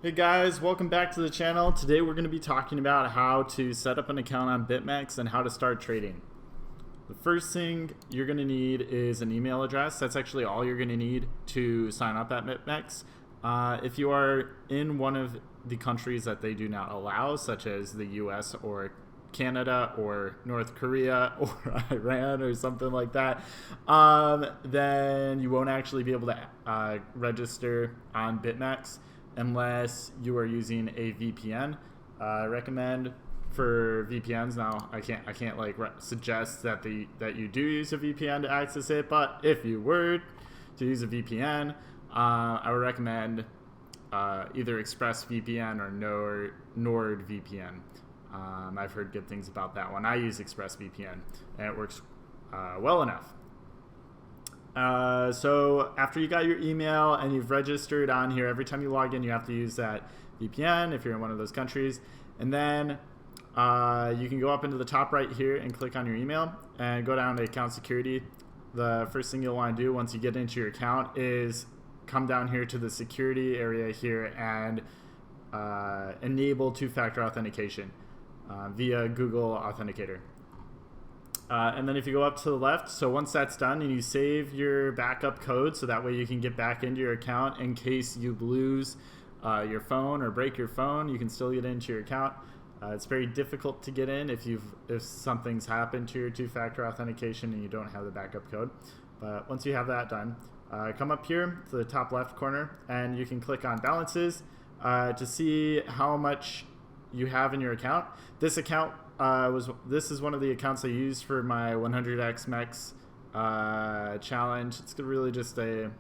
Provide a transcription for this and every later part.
Hey guys, welcome back to the channel. Today we're going to be talking about how to set up an account on Bitmex and how to start trading. The first thing you're going to need is an email address. That's actually all you're going to need to sign up at Bitmex. If you are in one of the countries that they do not allow, such as the US or Canada or North Korea or Iran or something like that, then you won't actually be able to register on Bitmex unless you are using a VPN. I recommend for VPNs. Now I can't like suggest that you do use a VPN to access it, but if you were to use a VPN, I would recommend either ExpressVPN or NordVPN. I've heard good things about that one. I use ExpressVPN and it works well enough. So after you got your email and you've registered on here, every time you log in you have to use that VPN if you're in one of those countries, and then you can go up into the top right here and click on your email and go down to account security. The first thing you'll want to do once you get into your account is come down here to the security area here and enable two-factor authentication via Google Authenticator. And then if you go up to the left, so once that's done and you save your backup code so that way you can get back into your account in case you lose your phone or break your phone, you can still get into your account. It's very difficult to get in if something's happened to your two-factor authentication and you don't have the backup code. But once you have that done, come up here to the top left corner and you can click on balances to see how much you have in your account. This account this is one of the accounts I used for my 100x Mex challenge. It's really just a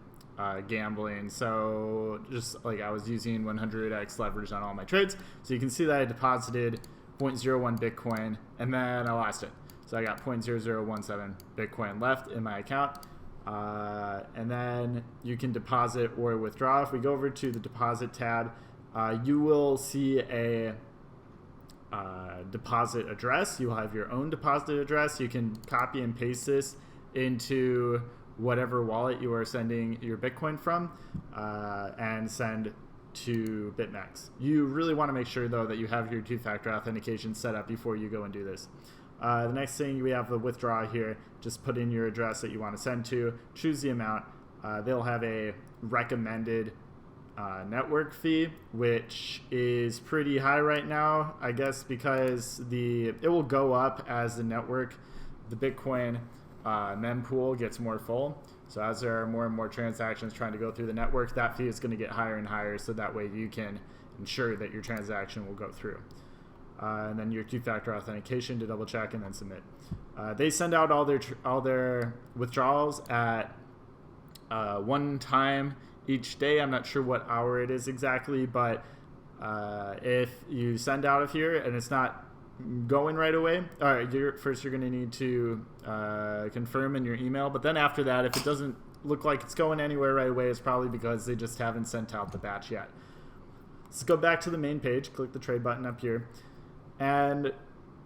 gambling, so just like I was using 100x leverage on all my trades. So you can see that I deposited 0.01 Bitcoin and then I lost it. So I got 0.0017 Bitcoin left in my account. And then you can deposit or withdraw. If we go over to the deposit tab, you will see a deposit address. You'll have your own deposit address. You can copy and paste this into whatever wallet you are sending your Bitcoin from and send to Bitmex. You really want to make sure though that you have your two-factor authentication set up before you go and do this. The next thing, we have the withdraw here. Just put in your address that you want to send to, choose the amount. They'll have a recommended network fee, which is pretty high right now, I guess, because it will go up as the Bitcoin mempool gets more full. So as there are more and more transactions trying to go through the network, that fee is going to get higher and higher, so that way you can ensure that your transaction will go through. And then your two-factor authentication to double check and then submit. They send out all their withdrawals at one time each day. I'm not sure what hour it is exactly, but if you send out of here and it's not going right away, all right, first you're going to need to confirm in your email, but then after that, if it doesn't look like it's going anywhere right away, it's probably because they just haven't sent out the batch yet. Let's go back to the main page, click the trade button up here, and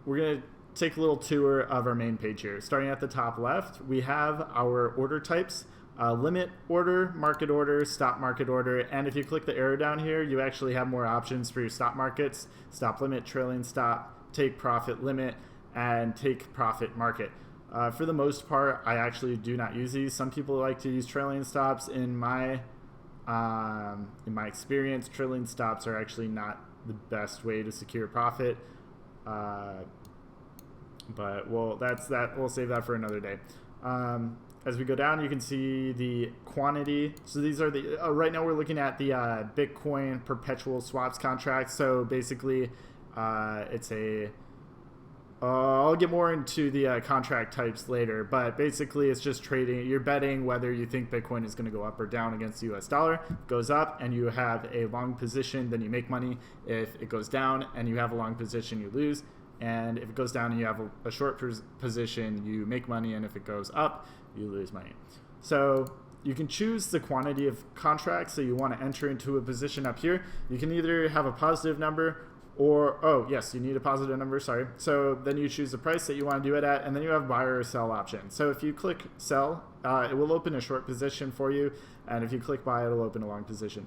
we're going to take a little tour of our main page here. Starting at the top left, we have our order types. Limit order, market order, stop market order, and if you click the arrow down here, you actually have more options for your stop markets: stop limit, trailing stop, take profit limit, and take profit market. For the most part, I actually do not use these. Some people like to use trailing stops. In my experience, trailing stops are actually not the best way to secure profit. But we'll save that for another day. As we go down, you can see the quantity. So these are the right now we're looking at the Bitcoin perpetual swaps contract. So basically, it's a I'll get more into the contract types later, but basically it's just trading. You're betting whether you think Bitcoin is going to go up or down against the US dollar. If it goes up and you have a long position, then you make money. If it goes down and you have a long position, you lose. And if it goes down and you have a short position, you make money. And if it goes up, you lose money. So you can choose the quantity of contracts that you want to enter into a position up here. You can either have a positive number or, oh yes, you need a positive number, sorry. So then you choose the price that you want to do it at, and then you have buy or sell option. So if you click sell, it will open a short position for you, and if you click buy, it'll open a long position.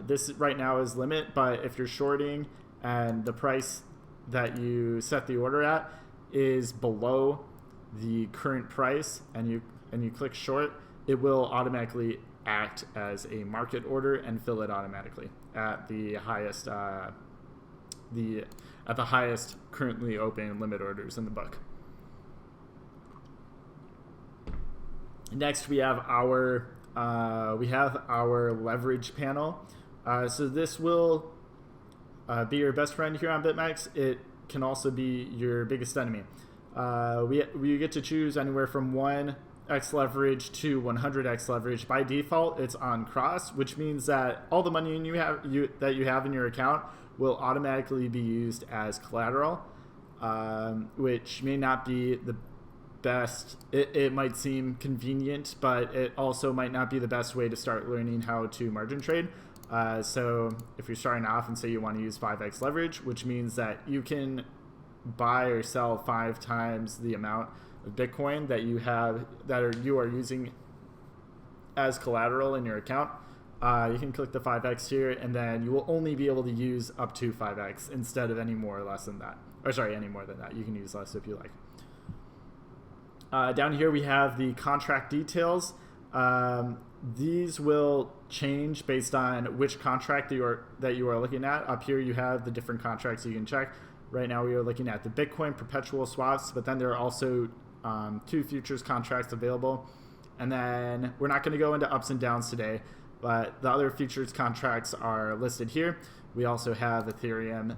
This right now is limit, but if you're shorting and the price that you set the order at is below the current price and you click short, it will automatically act as a market order and fill it automatically at the highest currently open limit orders in the book. Next, we have our leverage panel. So this will be your best friend here on Bitmex. It can also be your biggest enemy. We get to choose anywhere from 1x leverage to 100x leverage. By default, it's on cross, which means that all the money that you have in your account will automatically be used as collateral, which may not be the best. It might seem convenient, but it also might not be the best way to start learning how to margin trade. So if you're starting off and say you want to use 5x leverage, which means that you can buy or sell 5 times the amount of Bitcoin that you are using as collateral in your account, you can click the 5x here, and then you will only be able to use up to 5x instead of any more or less than that. Or sorry, any more than that. You can use less if you like. Down here we have the contract details. These will change based on which contract that you are looking at. Up here you have the different contracts you can check. Right now we are looking at the Bitcoin perpetual swaps, but then there are also 2 futures contracts available. And then we're not going to go into ups and downs today, but the other futures contracts are listed here. We also have Ethereum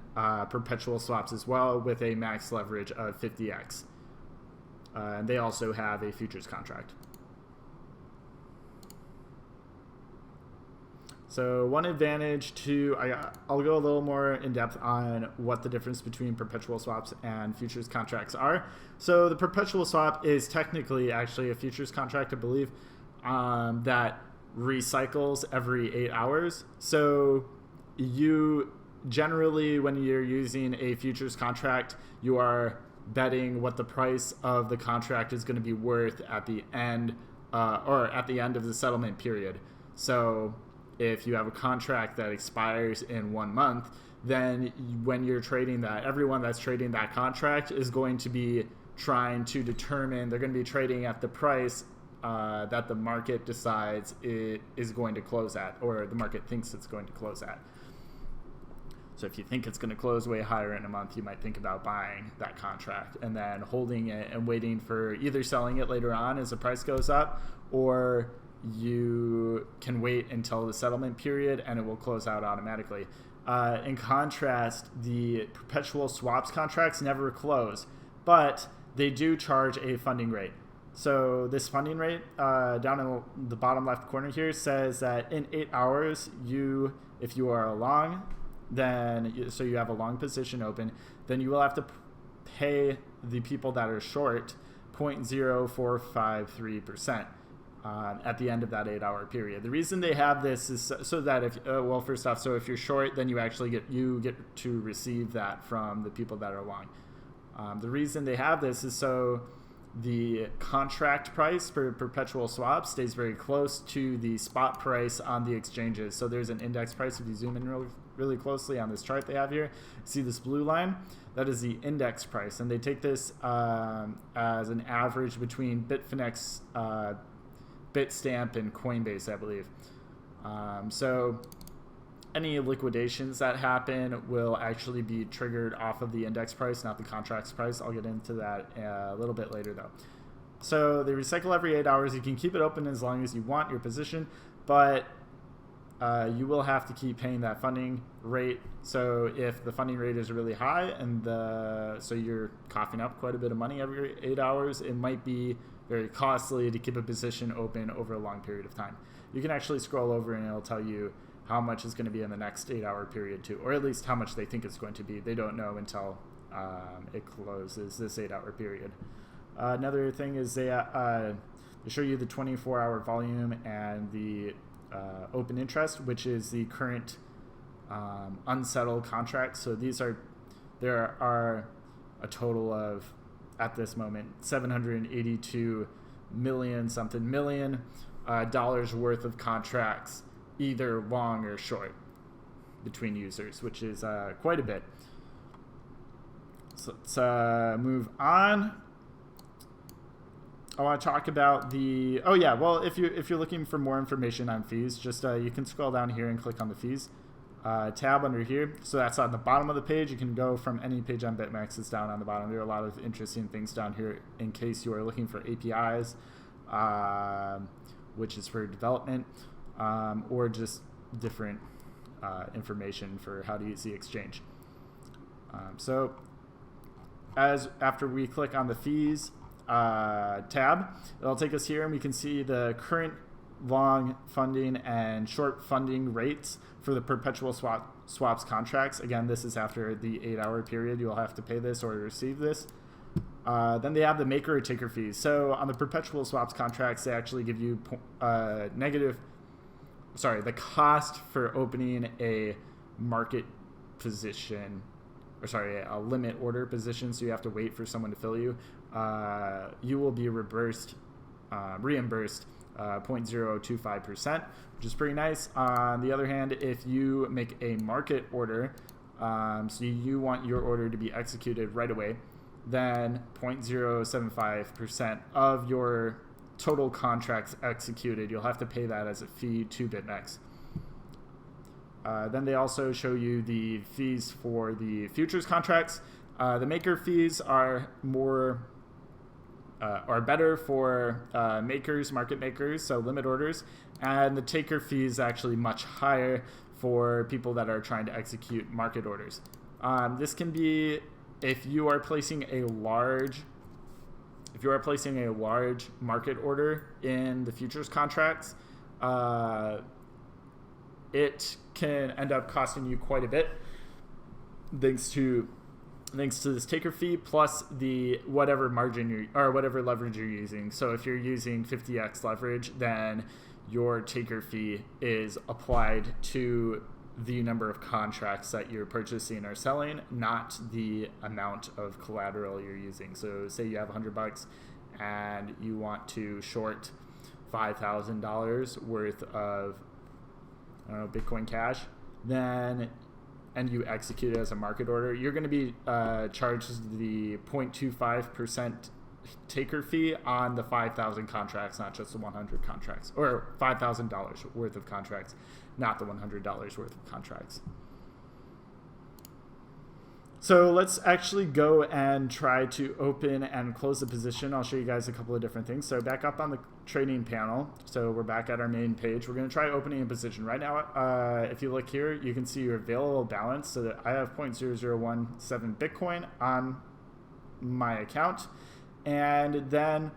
perpetual swaps as well with a max leverage of 50x. And they also have a futures contract. So one advantage I'll go a little more in depth on what the difference between perpetual swaps and futures contracts are. So the perpetual swap is technically actually a futures contract, I believe, that recycles every 8 hours. So you generally, when you're using a futures contract, you are betting what the price of the contract is going to be worth at the end of the settlement period. So if you have a contract that expires in 1 month, then when you're trading that, everyone that's trading that contract is going to be trying to determine, they're going to be trading at the price that the market decides it is going to close at, or the market thinks it's going to close at. So if you think it's going to close way higher in a month, you might think about buying that contract and then holding it and waiting for either selling it later on as the price goes up, or you can wait until the settlement period and it will close out automatically. In contrast, the perpetual swaps contracts never close, but they do charge a funding rate. So this funding rate down in the bottom left corner here says that in 8 hours, if you are long, so you have a long position open, then you will have to pay the people that are short 0.0453% at the end of that 8 hour period. The reason they have this is so that first off, so if you're short, then you actually get to receive that from the people that are long. The reason they have this is so the contract price for perpetual swaps stays very close to the spot price on the exchanges. So there's an index price. If you zoom in really closely on this chart they have here, see this blue line? That is the index price. And they take this as an average between Bitfinex, Bitstamp, and Coinbase, I believe. So any liquidations that happen will actually be triggered off of the index price, not the contracts price. I'll get into that a little bit later, though. So they recycle every 8 hours. You can keep it open as long as you want your position, but you will have to keep paying that funding rate. So if the funding rate is really high and so you're coughing up quite a bit of money every 8 hours, it might be very costly to keep a position open over a long period of time. You can actually scroll over and it'll tell you how much is going to be in the next 8 hour period too, or at least how much they think it's going to be. They don't know until it closes this 8 hour period. Another thing is they show you the 24-hour volume and the open interest, which is the current unsettled contracts. So there are a total of, at this moment, 782 million dollars worth of contracts either long or short between users, which is quite a bit. So let's move on. I want to talk about the, oh yeah, well, if you're looking for more information on fees, just you can scroll down here and click on the fees tab under here. So that's on the bottom of the page. You can go from any page on Bitmex. It's down on the bottom. There are a lot of interesting things down here in case you are looking for APIs, which is for development, or just different information for how to use the exchange. So after we click on the fees tab, it'll take us here and we can see the current long funding and short funding rates for the perpetual swaps contracts. Again, this is after the 8-hour period. You'll have to pay this or receive this. Then they have the maker or taker fees. So on the perpetual swaps contracts, they actually give you the cost for opening a market position, or sorry, a limit order position, so you have to wait for someone to fill you. You will be reimbursed 0.025%, which is pretty nice. On the other hand, if you make a market order, so you want your order to be executed right away, then 0.075% of your total contracts executed, you'll have to pay that as a fee to Bitmex. Then they also show you the fees for the futures contracts. The maker fees are better for market makers, so limit orders, and the taker fee is actually much higher for people that are trying to execute market orders. This can be if you are placing a large market order in the futures contracts. It can end up costing you quite a bit, thanks to this taker fee plus the whatever leverage you're using. So if you're using 50x leverage, then your taker fee is applied to the number of contracts that you're purchasing or selling, not the amount of collateral you're using. So say you have $100 and you want to short $5,000 worth of Bitcoin Cash, and you execute it as a market order, you're going to be charged the 0.25% taker fee on the 5,000 contracts, not just the 100 contracts, or $5,000 worth of contracts, not the $100 worth of contracts. So let's actually go and try to open and close the position. I'll show you guys a couple of different things. So back up on the trading panel. So we're back at our main page. We're going to try opening a position. Right now, if you look here, you can see your available balance. So that I have 0.0017 Bitcoin on my account. And then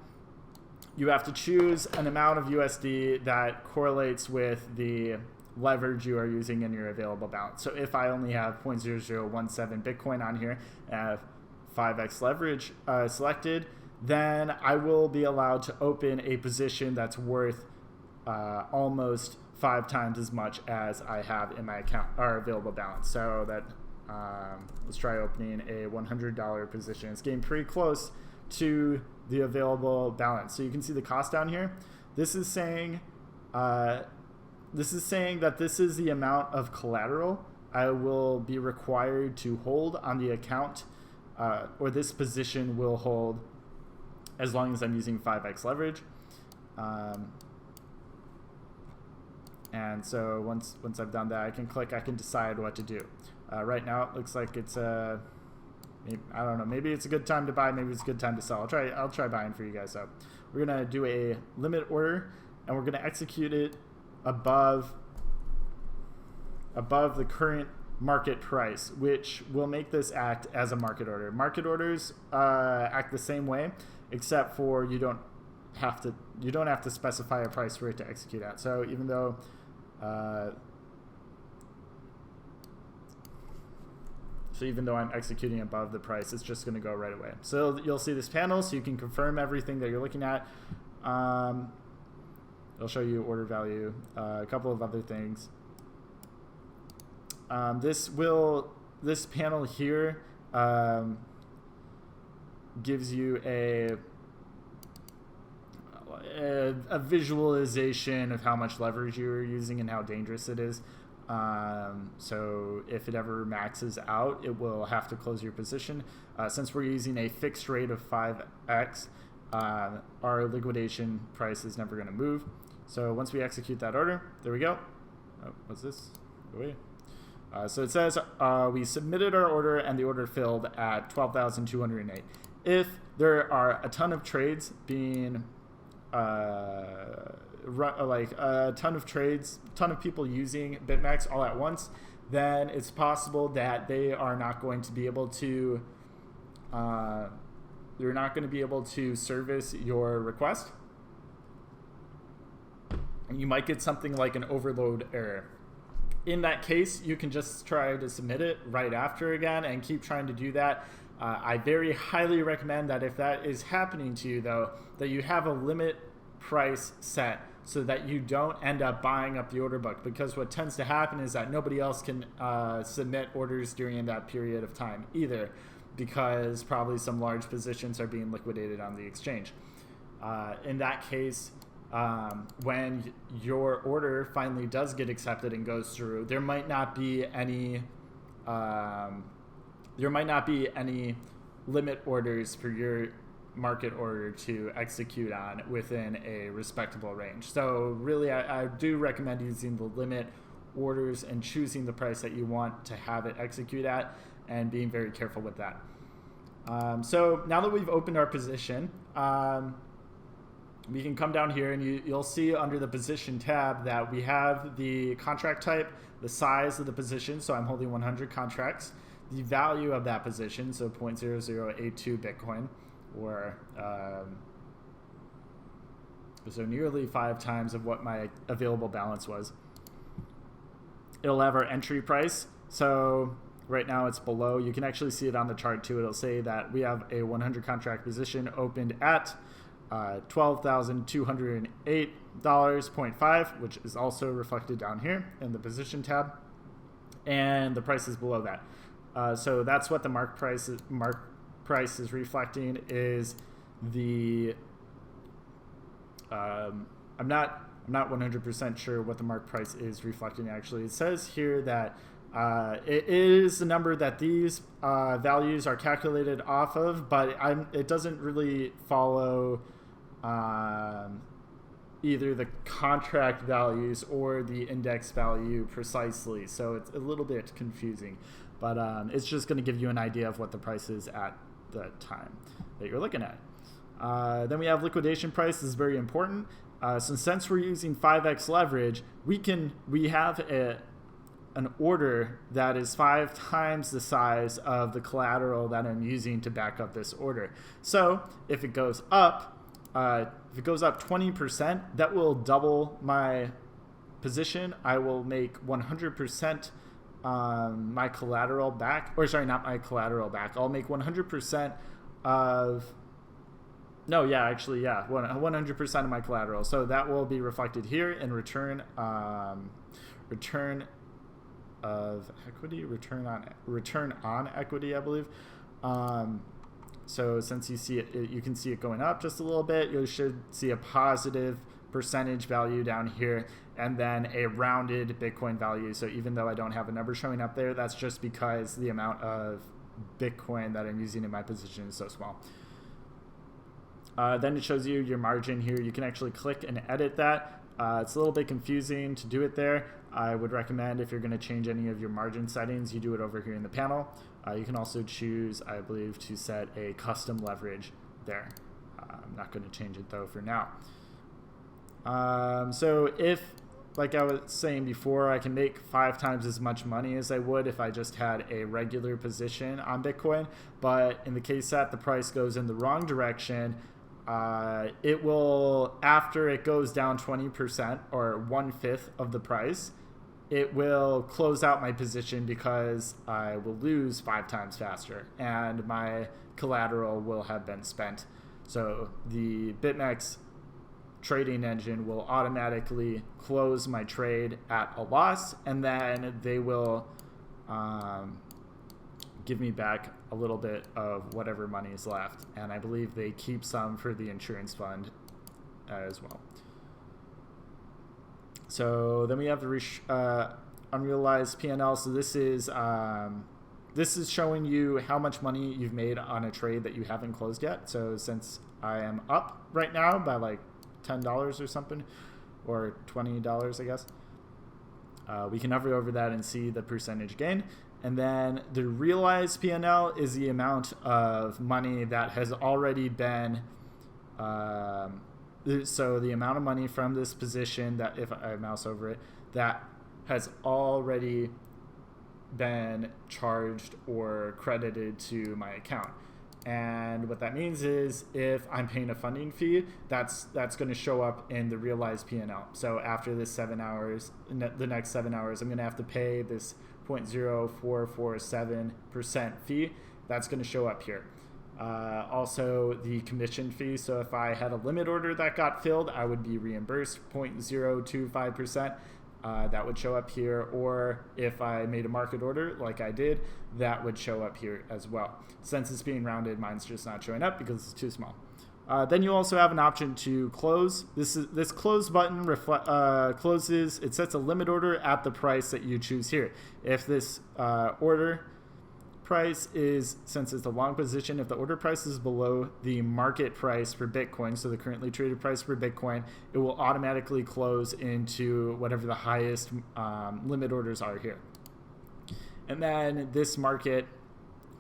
you have to choose an amount of USD that correlates with the leverage you are using in your available balance. So if I only have 0.0017 Bitcoin on here and I have 5x leverage selected, then I will be allowed to open a position that's worth almost 5 times as much as I have in my account or available balance. So that let's try opening a $100 position. It's getting pretty close to the available balance. So you can see the cost down here. This is saying that this is the amount of collateral I will be required to hold on the account, or this position will hold as long as I'm using 5x leverage. And so once I've done that, I can decide what to do. Right now it looks like it's I don't know, maybe it's a good time to buy, maybe it's a good time to sell. I'll try buying for you guys. So we're gonna do a limit order and we're gonna execute it above the current market price, which will make this act as a market order. Market orders act the same way, except for you don't have to specify a price for it to execute at. So even though I'm executing above the price, it's just going to go right away. So you'll see this panel, so you can confirm everything that you're looking at. It'll show you order value, a couple of other things. This panel here gives you a visualization of how much leverage you're using and how dangerous it is. So if it ever maxes out, it will have to close your position. Since we're using a fixed rate of 5x, our liquidation price is never going to move. So once we execute that order, there we go. Oh, what's this? Wait. So it says we submitted our order and the order filled at 12,208. If there are a ton of trades being like a ton of people using Bitmex all at once, then it's possible that they are not going to be able to service your request. And you might get something like an overload error. In that case, you can just try to submit it right after again and keep trying to do that. I very highly recommend that if that is happening to you, though, that you have a limit price set so that you don't end up buying up the order book, because what tends to happen is that nobody else can submit orders during that period of time either, because probably some large positions are being liquidated on the exchange. In that case, when your order finally does get accepted and goes through, there might not be any limit orders for your market order to execute on within a respectable range. So really, I do recommend using the limit orders and choosing the price that you want to have it execute at, and being very careful with that. So now that we've opened our position, we can come down here and you'll see under the position tab that we have the contract type, the size of the position, so I'm holding 100 contracts, the value of that position, so 0.0082 Bitcoin, or so nearly 5 times of what my available balance was. It'll have our entry price, so right now it's below. You can actually see it on the chart too. It'll say that we have a 100 contract position opened at $12,208.5, which is also reflected down here in the position tab, and the price is below that. So that's what the mark price is reflecting, is the I'm not 100% sure what the mark price is reflecting actually. It says here that it is the number that these values are calculated off of, but it doesn't really follow either the contract values or the index value precisely. So it's a little bit confusing, but it's just going to give you an idea of what the price is at the time that you're looking at. Then we have liquidation price. This is very important. So since we're using 5x leverage, we have an order that is 5 times the size of the collateral that I'm using to back up this order. So if it goes up 20%, that will double my position. I will make 100% my collateral back, or sorry, not my collateral back. I'll make 100% of, no, yeah, actually, yeah, 100% of my collateral. So that will be reflected here in return of equity, return on equity, I believe. So since you see it, you can see it going up just a little bit. You should see a positive percentage value down here, and then a rounded Bitcoin value. So even though I don't have a number showing up there, that's just because the amount of Bitcoin that I'm using in my position is so small. Then it shows you your margin here. You can actually click and edit that. It's a little bit confusing to do it there. I would recommend, if you're going to change any of your margin settings, you do it over here in the panel. You can also choose, I believe, to set a custom leverage there. I'm not going to change it though for now. So if, like I was saying before, I can make 5 times as much money as I would if I just had a regular position on Bitcoin. But in the case that the price goes in the wrong direction, it will, after it goes down 20% or 1/5 of the price, it will close out my position because I will lose 5 times faster and my collateral will have been spent. So the Bitmex trading engine will automatically close my trade at a loss, and then they will give me back a little bit of whatever money is left. And I believe they keep some for the insurance fund as well. So then we have the unrealized P&L. So this is showing you how much money you've made on a trade that you haven't closed yet. So since I am up right now by like $10 or something, or $20, I guess, we can hover over that and see the percentage gain. And then the realized P&L is the amount of money that has already been, so the amount of money from this position that, if I mouse over it, that has already been charged or credited to my account. And what that means is if I'm paying a funding fee, that's going to show up in the realized P&L. So after this 7 hours, the next 7 hours, I'm going to have to pay this 0.0447% fee. That's going to show up here. Also the commission fee. So if I had a limit order that got filled, I would be reimbursed 0.025%. That would show up here, or if I made a market order like I did, that would show up here as well. Since it's being rounded, mine's just not showing up because it's too small. Then you also have an option to close. This close button closes. It sets a limit order at the price that you choose here. If this order price is, since it's a long position, if the order price is below the market price for Bitcoin, so the currently traded price for Bitcoin, it will automatically close into whatever the highest limit orders are here. And then this market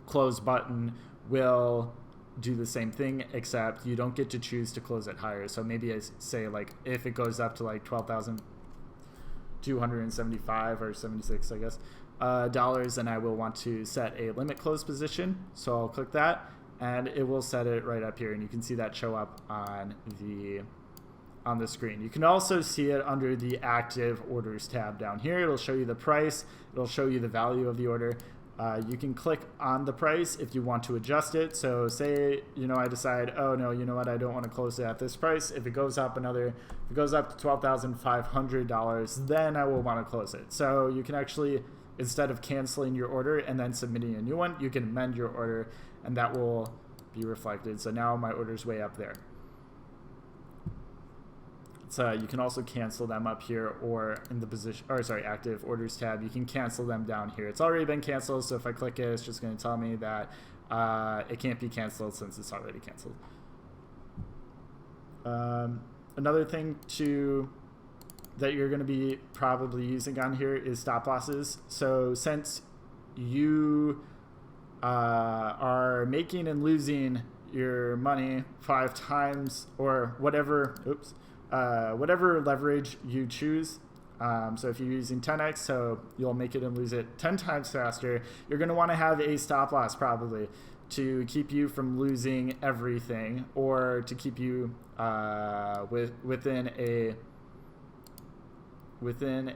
close button will do the same thing, except you don't get to choose to close it higher. So maybe I say, like, if it goes up to like 12,275 or 76, I guess, dollars, and I will want to set a limit close position. So I'll click that and it will set it right up here, and you can see that show up on the screen. You can also see it under the active orders tab down here. It'll show you the price, it'll show you the value of the order. You can click on the price if you want to adjust it. So say, I decide, oh no, you know what, I don't want to close it at this price. If it goes up to $12,500, then I will want to close it. So you can actually, instead of canceling your order and then submitting a new one, you can amend your order and that will be reflected. So now my order's way up there. So you can also cancel them up here, or in the active orders tab, you can cancel them down here. It's already been canceled, so if I click it, it's just going to tell me that it can't be canceled since it's already canceled. Another thing that you're going to be probably using on here is stop losses. So since you are making and losing your money 5 times or whatever, whatever leverage you choose. So if you're using 10x, so you'll make it and lose it 10 times faster, you're going to want to have a stop loss probably to keep you from losing everything, or to keep you within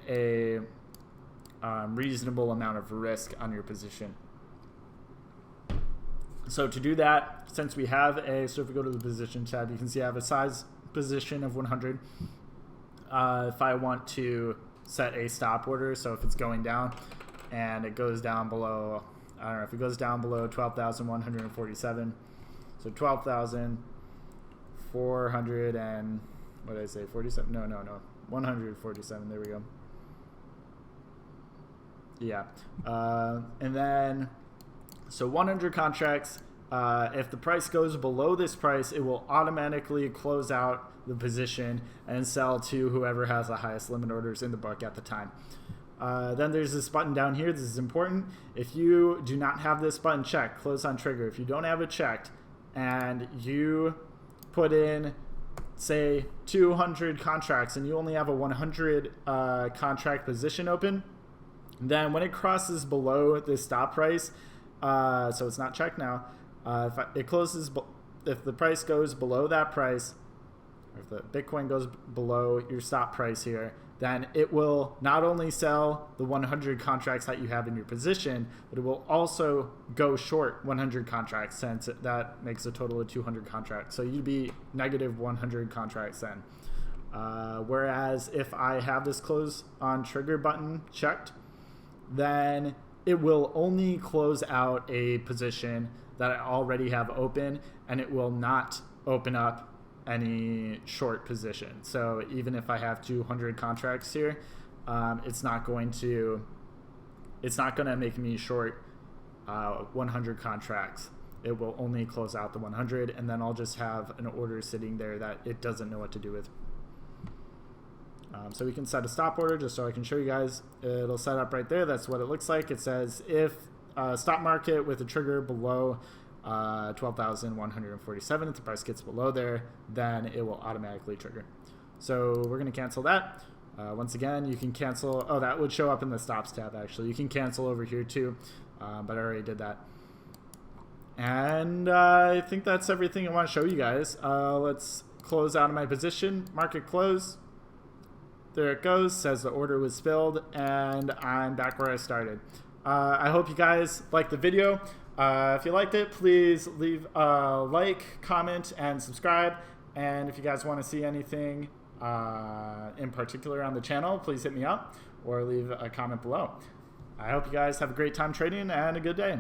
a reasonable amount of risk on your position. So to do that, since we have so if we go to the position tab, you can see I have a size position of 100. If I want to set a stop order, so if it's going down and it goes down below, I don't know, if it goes down below 12,147, so 12,400 and, what did I say, 47? No, 147, there we go. Yeah. And then, so 100 contracts, if the price goes below this price, it will automatically close out the position and sell to whoever has the highest limit orders in the book at the time. Then there's this button down here. This is important. If you do not have this button checked, close on trigger. If you don't have it checked and you put in, say, 200 contracts and you only have a 100 contract position open, then when it crosses below this stop price, so it's not checked now, if the price goes below that price, or if the Bitcoin goes below your stop price here, then it will not only sell the 100 contracts that you have in your position, but it will also go short 100 contracts, since that makes a total of 200 contracts. So you'd be negative 100 contracts then. Whereas if I have this close on trigger button checked, then it will only close out a position that I already have open, and it will not open up any short position. So even if I have 200 contracts here, it's not going to make me short 100 contracts. It will only close out the 100, and then I'll just have an order sitting there that it doesn't know what to do with. So we can set a stop order just so I can show you guys. It'll set up right there. That's what it looks like. It says if stop market with a trigger below 12,147, if the price gets below there, then it will automatically trigger. So we're going to cancel that. Once again, you can cancel. Oh, that would show up in the stops tab, actually. You can cancel over here too, but I already did that. And I think that's everything I want to show you guys. Let's close out of my position. Market close. There it goes. Says the order was filled, and I'm back where I started. I hope you guys liked the video. If you liked it, please leave a like, comment, and subscribe. And if you guys want to see anything in particular on the channel, please hit me up or leave a comment below. I hope you guys have a great time trading and a good day.